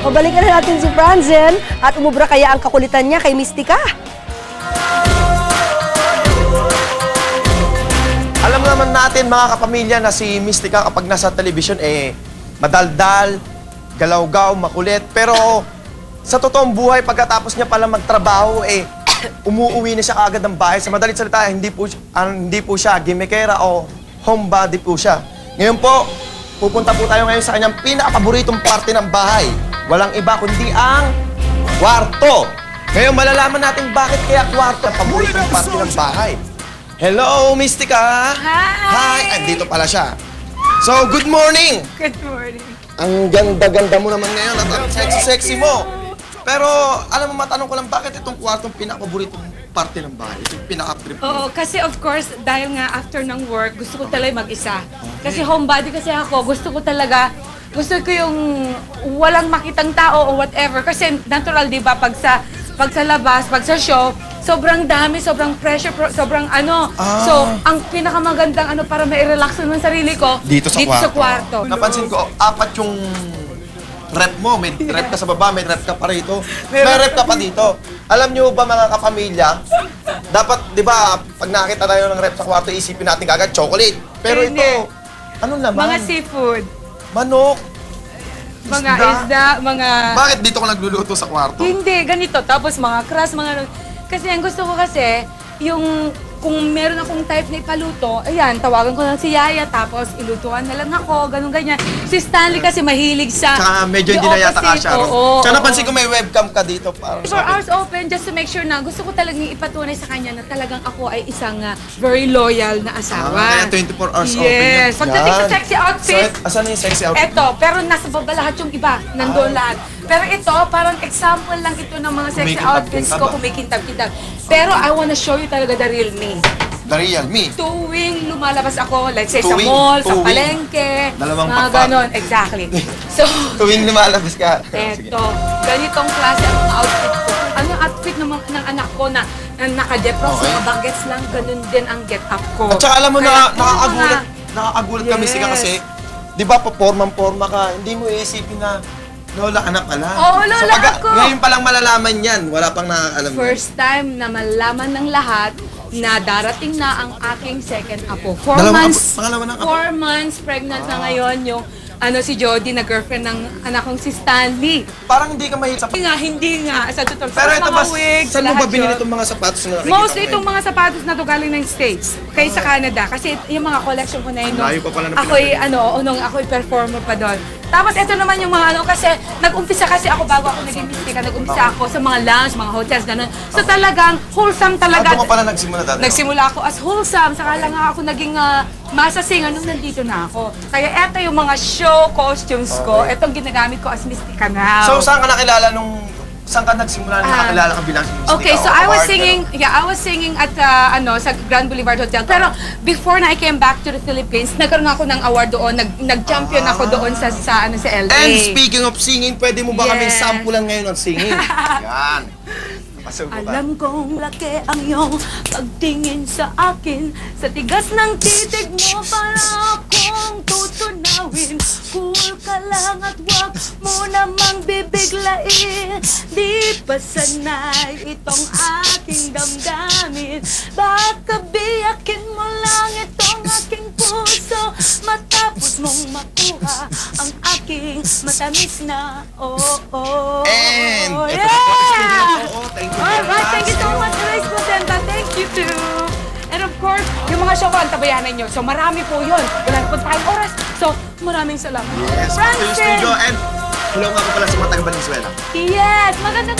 Pabalikan na natin si Franzen at umubra kaya ang kakulitan niya kay Mystica. Alam naman natin mga kapamilya na si Mystica kapag nasa television madaldal, galawgaw, makulit. Pero sa totoong buhay pagkatapos niya pala magtrabaho umuuwi na siya kaagad ng bahay. Sa madalit salita, hindi po siya gimmickera o homebody po siya. Ngayon po, pupunta po tayo ngayon sa kanyang pinaka-paboritong parte ng bahay. Walang iba kundi ang kwarto. Ngayon malalaman natin bakit kaya kwarto ang paboritong parte ng bahay. Hello, Mystica! Hi! Andito pala siya. So, good morning! Good morning. Ang ganda-ganda mo naman ngayon at ang sexy-sexy mo. Pero, alam mo, matanong ko lang, bakit itong kwartong pinaka-paboritong parte ng bahay? Ito yung pinaka-trip mo. Oo, kasi of course, dahil nga after ng work, gusto ko talaga mag-isa. Kasi homebody kasi ako, gusto ko yung walang makitang tao o whatever. Kasi natural, di ba, pag sa labas, pag sa show, sobrang dami, sobrang pressure, sobrang ano. So, ang pinakamagandang para ma-relax ng sarili ko, Dito sa kwarto. Napansin ko, apat yung rep mo. May rep ka sa baba, may rep ka pa rito. May rep ka pa dito. Alam niyo ba mga kapamilya, dapat, di ba, pag nakita tayo ng rep sa kwarto, isipin natin kagad chocolate. Pero Hindi. ito, ano naman? Mga seafood, Manok. mga isda, mga... Bakit dito ko nagluluto sa kwarto? Hindi, ganito. Tapos mga crust, mga... Kasi ang gusto ko kasi, yung kung meron akong type na ipaluto, ayan, tawagan ko lang si Yaya, tapos ilutuan na lang ako, ganun ganyan. Si Stanley kasi mahilig sa... Tsaka medyo hindi na yata ka siya. Oo. Tsaka napansin ko may webcam ka dito. Para 4 hours open just to make sure na gusto ko talagang ipatunay sa kanya na talagang ako ay isang very loyal na asawa. Kaya 24 hours open Yes. yan. Pagdating sa Yan. sexy outfit, So, asan na yung sexy outfit? eto, pero nasa baba lahat yung iba, nandoon lahat. Pero ito, parang example lang ito ng mga sexy outfits ko, kumikintab-kintab. Pero I wanna show you talaga the real me. The real me. Tuwing lumalabas ako, like say sa Tuwing, mall, sa tuwing. palengke, Dalawang mga pakpak. ganon, exactly. So, Tuwing lumalabas ka. eto, ganitong klase ang mga outfit ko. Ano yung outfit ng anak ko na naka-Jepros, Okay. mga bagets lang, ganun din ang get-up ko. At saka alam mo Kaya, na nakakagulat kami Yes. sika kasi, di ba papormang-porma ka, hindi mo iisipin na lola ka na pala. Oo, lola ako. Ngayon palang malalaman yan, wala pang nakakaalam yan. First time na malaman ng lahat na darating na ang aking second apo. 4 Dalawang months, apo, pangalawa ng apo. 4 months pregnant na ngayon yung si Jody na girlfriend ng anak kong si Stanley. Parang hindi ka mahilig sa... Hindi nga. Sa totoo. Pero ito ba, saan mo ba lahat binili yun. itong mga sapatos na nakikita Mostly ko itong ngayon? mga sapatos na to galing ng States. Kaya sa Canada. Kasi yung mga collection ko na yun. Ang layo pa pala ng Nung ako'y performer pa doon. Tapos ito naman yung mga kasi nag-umpisa kasi ako bago ako naging Mystica, nag-umpisa ako sa mga lounge, mga hotels, gano'n. So talagang wholesome talaga. Doon ka pala nagsimula dati? Nagsimula ako as wholesome, saka lang nga ako naging masasing nung nandito na ako. Kaya eto yung mga show costumes ko, etong ginagamit ko as Mystica now. So, saan ka nakilala saan ka nagsimula na nakilala ka bilang Mystica? Okay, so O I was award, singing, I was singing at sa Grand Boulevard Hotel. Pero before na I came back to the Philippines, nagkaroon ako ng award doon, nag-champion ako doon sa LA. And speaking of singing, pwede mo ba kaming Yes. sampulan ngayon ng singing? Yan. Pasok mo ba? Alam kong laki ang iyong pagtingin sa akin. Sa tigas ng titig mo para akong tutunawin. Cool ka lang at wag mo namang bibiglain. Di pa sanay itong aking damdamin. Baka biyakin mo lang itong aking puso. Matapos mong makuha ang aking matamis na And ito yeah! po, speaking of thank you very Alright, thank you so much. much, Rice Placenta. Thank you too. And of course, yung mga show ko, antabayanan nyo. So marami po yun. Wala na po tayong oras. So, maraming salamat. Yes, back to the studio. And hello nga po pala sa mga taga Valenzuela. Yes, magandang